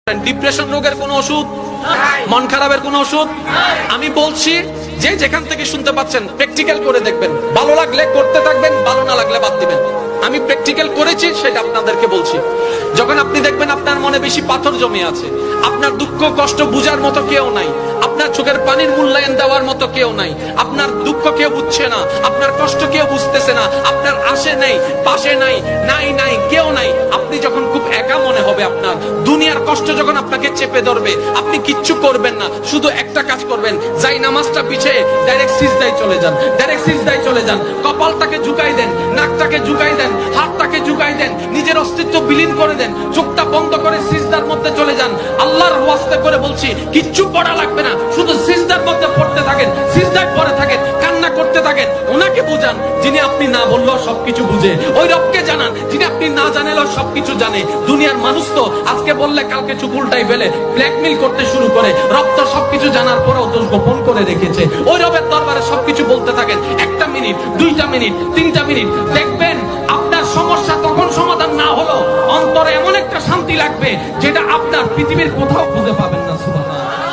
Depression রোগের কোনো ওষুধ, মন খারাপের কোনো ওষুধ আমি বলছি যে যেখান থেকে শুনতে পাচ্ছেন প্র্যাকটিক্যাল করে দেখবেন, ভালো লাগলে করতে থাকবেন, ভালো না লাগলে বাদ দিবেন। আমি প্র্যাকটিক্যাল করেছি সেটা আপনাদেরকে বলছি। যখন আপনি দেখবেন আপনার মনে বেশি পাথর জমে আছে, আপনার দুঃখ কষ্ট বুঝার মতো কেউ নাই, আপনার চোখের পানির মূল্যায়ন দেওয়ার মতো কেউ নাই, আপনার দুঃখ কেউ বুঝছে না, আপনার কষ্ট কেউ বুঝতেছে না, আপনার আশে নেই পাশে নাই নাই নাই কেউ নাই, আপনি যখন খুব একা মনে হবে, আপনার দুনিয়ার কষ্ট যখন আপনাকে চেপে ধরবে, আপনি কিচ্ছু করবেন না, শুধু একটা কাজ করবেন, যাই নামাজটা পিছিয়ে ডাইরেক্ট সিজদায় চলে যান, ডাইরেক্ট সিজদায় চলে যান, কপালটাকে ঝুঁকাই দেন, নাকটাকে ঝুঁকাই দেন, হাতটাকে ঝুঁকাই দেন, নিজের অস্তিত্ব বিলীন করে দেন, চোখটা বন্ধ করে সিজদার মধ্যে চলে যান। আল্লাহর ওয়াস্তে করে বলছি, কিচ্ছু পড়া লাগবে না, শুধু সিজদার মধ্যে পড়তে থাকেন, সিজদায় পড়ে থাকেন, কান্না করতে থাকেন। ওনাকে বুঝান যিনি আপনি না বললেও সবকিছু বুঝে, ওই রবকে জানান যিনি আপনি না জানালেও সবকিছু জানে। দুনিয়ার মানুষ তো আজকে বললে কালকে চুপ উল্টাই ফেলে, ব্ল্যাকমেল করতে শুরু করে। রব তো সবকিছু জানার পরেও দোষ গোপন করে রেখেছে। ওই রবের দরবারে সবকিছু বলতে থাকেন, 1টা মিনিট 2টা মিনিট 3টা মিনিট, দেখবেন আপনার সমস্যা তখন সমাধান না হলো অন্তরে এমন একটা শান্তি লাগবে যেটা আপনার পৃথিবীর কোথাও খুঁজে পাবেন না। সুবহানাল্লাহ।